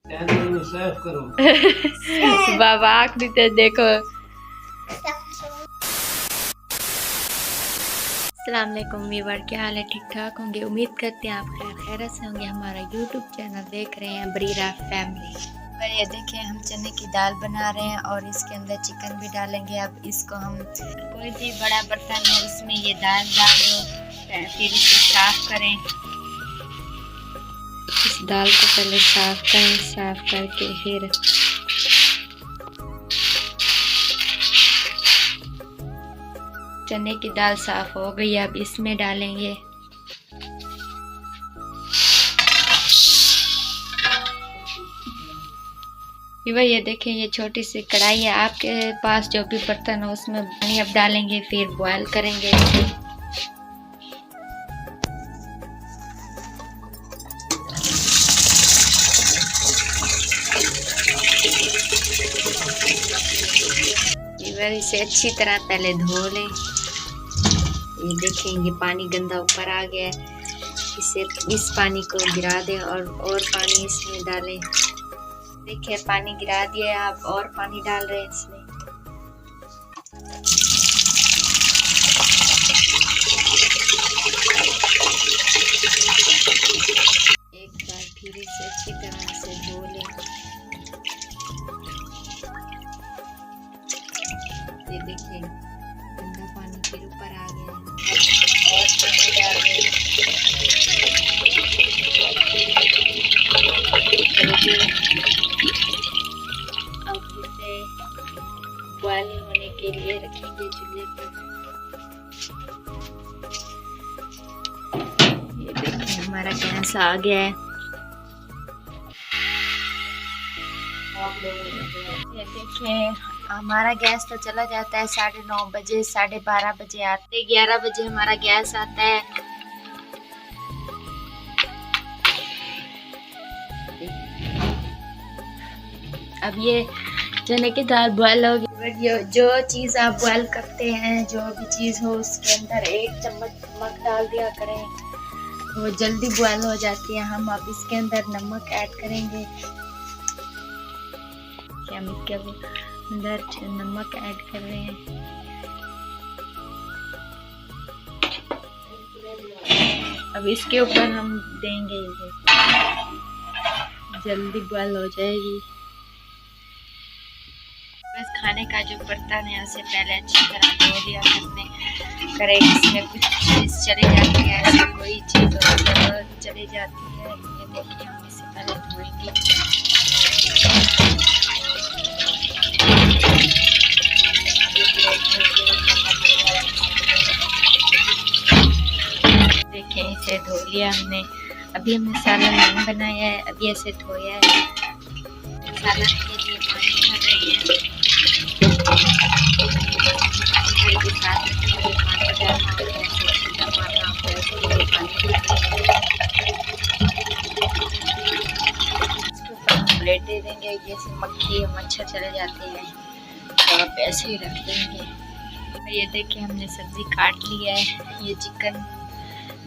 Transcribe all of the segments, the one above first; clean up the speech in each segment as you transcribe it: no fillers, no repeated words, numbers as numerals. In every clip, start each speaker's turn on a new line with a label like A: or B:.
A: साफ करो।
B: बाबा आँख नीचे देखो। अस्सलाम वालेकुम व्यूअर, क्या हाल है? ठीक ठाक होंगे, उम्मीद करते हैं आप खैरियत से होंगे। हमारा यूट्यूब चैनल देख रहे हैं बरीरा फैमिली। पर ये देखें, हम चने की दाल बना रहे हैं और इसके अंदर चिकन भी डालेंगे। अब इसको हम कोई भी बड़ा बर्तन है उसमें ये दाल डाल दो, फिर इसे साफ करें। इस दाल को पहले साफ करें, साफ करके फिर चने की दाल साफ हो गई। अब इसमें डालेंगे ये देखें, ये छोटी सी कढ़ाई है। आपके पास जो भी बर्तन हो उसमें पानी अब डालेंगे, फिर बॉयल करेंगे इसे। इसे अच्छी तरह पहले धो लें। ये देखेंगे पानी गंदा ऊपर आ गया है, इसे इस पानी को गिरा दें और पानी इसमें डालें। देखिए पानी गिरा दिया है, आप और पानी डाल रहे हैं इसमें। एक बार फिर इसे अच्छी तरह से धो लें। ये देखिए गंदा पानी फिर ऊपर आ गया है और पानी डाल दें। अब इसे बॉयल होने के लिए रखेंगे चूल्हे पर। ये देखिए हमारा गैस आ गया है। ये देखिए हमारा गैस तो चला जाता है 9:30 बजे, 12:30 बजे आते, 11 बजे हमारा गैस आता है। अब ये चने की दाल बॉयल होगी। जो चीज़ आप बॉयल करते हैं, जो भी चीज़ हो उसके अंदर 1 चम्मच नमक डाल दिया करें, वो जल्दी बॉयल हो जाती है। हम अब इसके अंदर नमक ऐड करेंगे। हम इसके अंदर नमक ऐड कर रहे हैं। अब इसके ऊपर हम देंगे, जल्दी बॉयल हो जाएगी। बस खाने का जो बर्तन है उसे पहले अच्छी तरह धो लिया करें। इसमें कुछ चीज़ चली जाती है, ऐसी कोई चीज़ चली जाती है। ये देखिए हम इसे पहले धोएंगे। देखें इसे धो लिया हमने। अभी हमने सालन नहीं बनाया है, अभी ऐसे धोया है। सालन के लिए पानी भर रही है, के साथ पानी डालना और ऐसे सीधा मारना, ऐसे प्लेट दे देंगे। ये से मक्खी और मच्छर चले जाते हैं, तो आप ऐसे ही रख देंगे। ये देखिए हमने सब्जी काट लिया है। ये चिकन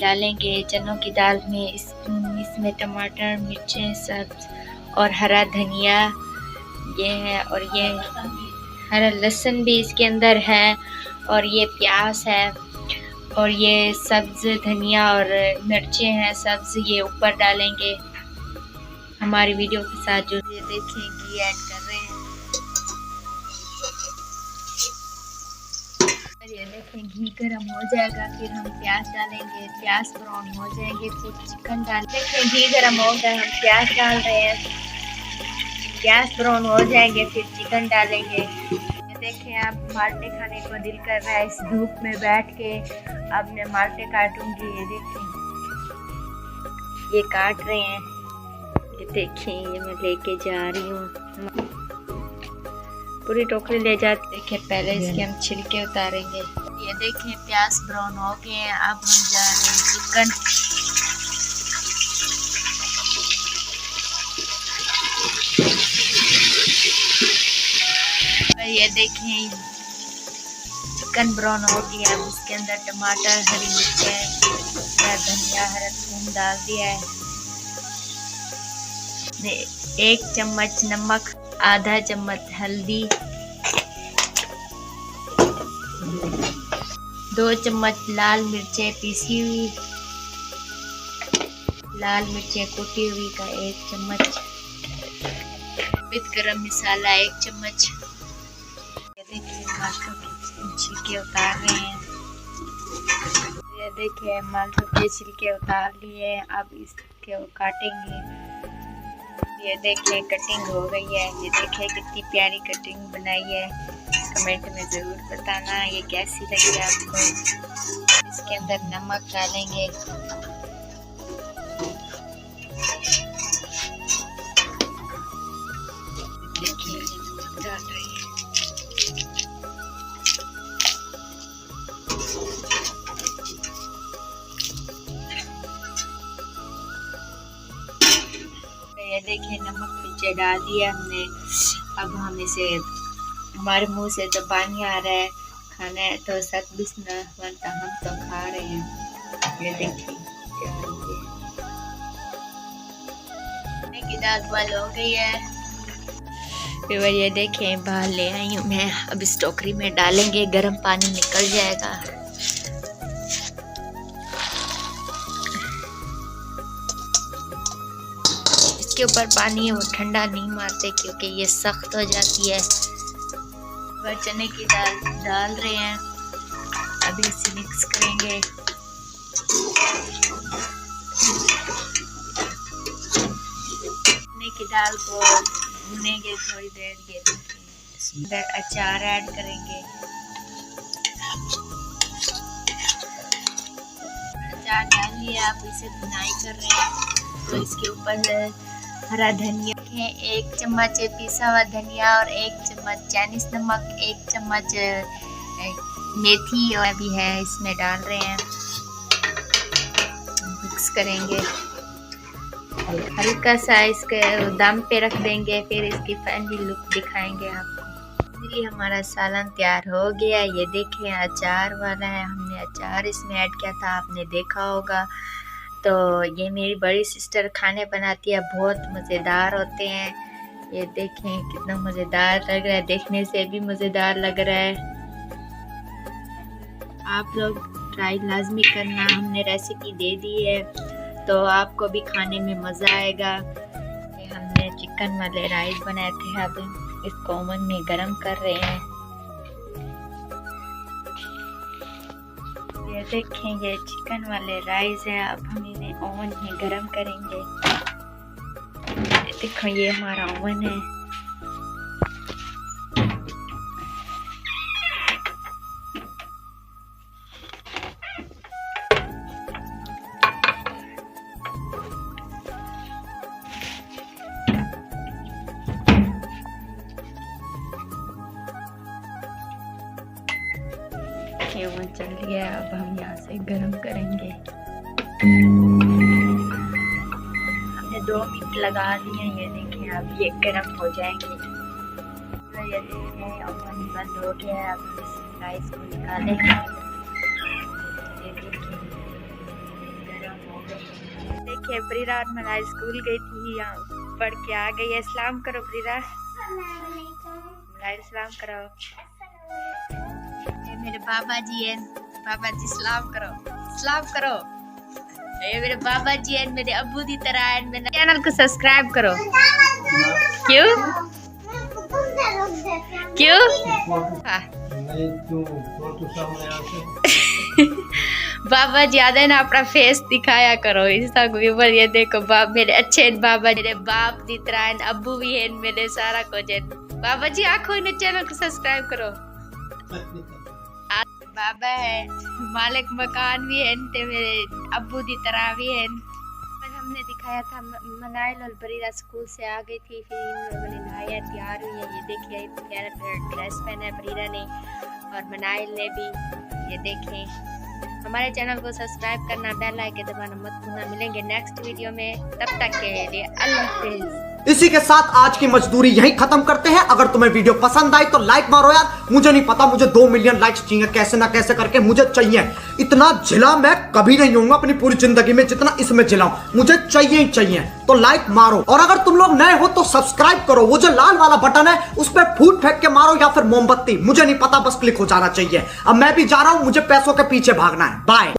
B: डालेंगे चनों की दाल में। इसमें टमाटर, मिर्चें, सब्ज और हरा धनिया ये है, और ये हरा लहसुन भी इसके अंदर है, और ये प्याज है, और ये सब्ज धनिया और मिर्चें हैं सब्ज, ये ऊपर डालेंगे हमारी वीडियो के साथ। जो ये देखें घी ऐड कर रहे हैं। ये देखें घी गर्म हो जाएगा, फिर हम प्याज डालेंगे। प्याज ब्राउन हो जाएंगे, फिर चिकन डाल। देखें घी गर्म हो गया, हम प्याज डाल रहे हैं। प्याज ब्राउन हो जाएंगे, फिर चिकन डालेंगे। ये देखें अब माल्टे खाने को दिल कर रहा है इस धूप में बैठ के। अब मैं माल्टे काटूंगी। ये देखें ये काट रहे हैं। ये देखें ये मैं लेके जा रही हूँ, पूरी टोकरी ले जाते। देखिए पहले इसके हम छिलके उतारेंगे। ये देखें प्याज ब्राउन हो गए हैं। अब हम जा रहे हैं चिकन। ये देखें चिकन ब्राउन हो गया। अब इसके अंदर टमाटर, हरी मिर्चें, धनिया, हरा थूम डाल दिया है। 1 चम्मच नमक, आधा चम्मच हल्दी, 2 चम्मच लाल मिर्चें पीसी हुई, लाल मिर्चें कुटी हुई का 1 चम्मच, सफेद गरम मसाला 1 चम्मच। ये देखिए मटर के छिलके उतार रहे हैं। ये देखिए मटर के छिलके उतार लिए, अब इसके काटेंगे। ये देखिए कटिंग हो गई है। ये देखिए कितनी प्यारी कटिंग बनाई है। कमेंट में ज़रूर बताना ये कैसी लगी आपको। इसके अंदर नमक डालेंगे, देखिए नमक डाल रही है। ये देखिए नमक नीचे डाल दिया हमने। अब हम इसे, हमारे मुंह से तो पानी आ रहा है, खाना है तो सक बिस्ना बनता, हम तो खा रहे हैं। ये देखिए की दाल बॉयल हो गई है। फिर ये देखें बाहर ले आई हूँ मैं। अब इस टोकरी में डालेंगे, गर्म पानी निकल जाएगा। इसके ऊपर पानी है वो ठंडा नहीं मारते क्योंकि ये सख्त हो जाती है। अब चने की दाल डाल रहे हैं, अभी इसे मिक्स करेंगे। चने की दाल को भूनेंगे थोड़ी देर। ये देखिए अचार ऐड करेंगे। अचार डाल लिया, आप इसे भुनाई कर रहे हैं तो इसके ऊपर हरा धनिया, 1 चम्मच पिसा हुआ धनिया और 1 चम्मच चाइनीज नमक, 1 चम्मच मेथी और भी है इसमें डाल रहे हैं। मिक्स करेंगे, हल्का सा इसके दम पे रख देंगे, फिर इसकी फाइनली लुक दिखाएंगे आपको। इसलिए हमारा सालन तैयार हो गया। ये देखें अचार वाला है, हमने अचार इसमें ऐड किया था, आपने देखा होगा। तो ये मेरी बड़ी सिस्टर खाने बनाती है, बहुत मज़ेदार होते हैं। ये देखें कितना मज़ेदार लग रहा है, देखने से भी मज़ेदार लग रहा है। आप लोग ट्राई लाजमी करना, हमने रेसिपी दे दी है तो आपको भी खाने में मज़ा आएगा। हमने चिकन वाले राइस बनाए थे, अब इसको ओवन में गरम कर रहे हैं। ये देखें ये चिकन वाले राइस है, अब हम इन्हें ओवन में गरम करेंगे। देखो ये हमारा ओवन है। ओवन चल गया, अब हम यहाँ से गरम करेंगे। हमने 2 मिनट लगा दिए। ये देखिए अब ये गरम हो जाएंगे। तो ये देखिए ओवन बंद हो गया है, अब इस राइस को निकालेंगे। ये देखिए गरम हो गए। देखिए प्रीरा मलाई स्कूल गई थी, यहाँ पढ़ के आ गई है। सलाम करो प्रीरा, सलाम करो। मेरे बाबा जी हैं, बाबा जी सलाम करो, सलाम करो। ये मेरे बाबा जी हैं, मेरे अब्बू की तरह हैं। मेरे चैनल को सब्सक्राइब करो। क्यों क्यों बाबा जी आते ना, अपना फेस दिखाया करो। इसका व्यूवर ये देखो, बाप मेरे अच्छे बाबा, मेरे बाप की तरह हैं, अब्बू भी हैं मेरे, सारा कुछ है। बाबा जी आखो इन्हें चैनल को सब्सक्राइब करो। बाबा है, मालिक मकान भी है, मेरे अब्बू की तरह भी है। हमने दिखाया था मनाइल और बरीरा स्कूल से आ गई थी, फिर इन लोगों ने नहाया, तैयार हुई है। ये देखिए प्यारा प्यारा ड्रेस पहना है बरीरा ने और मनाइल ने भी। ये देखें हमारे चैनल को सब्सक्राइब करना, बेल आइकन दबाना मत भूलना। मिलेंगे नेक्स्ट वीडियो में, तब तक के लिए अल्लाह हाफिज़।
A: इसी के साथ आज की मजदूरी यहीं खत्म करते हैं। अगर तुम्हें वीडियो पसंद आई तो लाइक मारो यार। मुझे नहीं पता, मुझे 2 मिलियन लाइक्स चाहिए, कैसे ना कैसे करके मुझे चाहिए। इतना जिला मैं कभी नहीं होऊंगा अपनी पूरी जिंदगी में जितना इसमें जिलाऊं, मुझे चाहिए ही चाहिए। तो लाइक मारो, और अगर तुम लोग नए हो तो सब्सक्राइब करो। वो जो लाल वाला बटन है उस पर फूट फेंक के मारो या फिर मोमबत्ती, मुझे नहीं पता, बस क्लिक हो जाना चाहिए। अब मैं भी जा रहा हूं, मुझे पैसों के पीछे भागना है। बाय।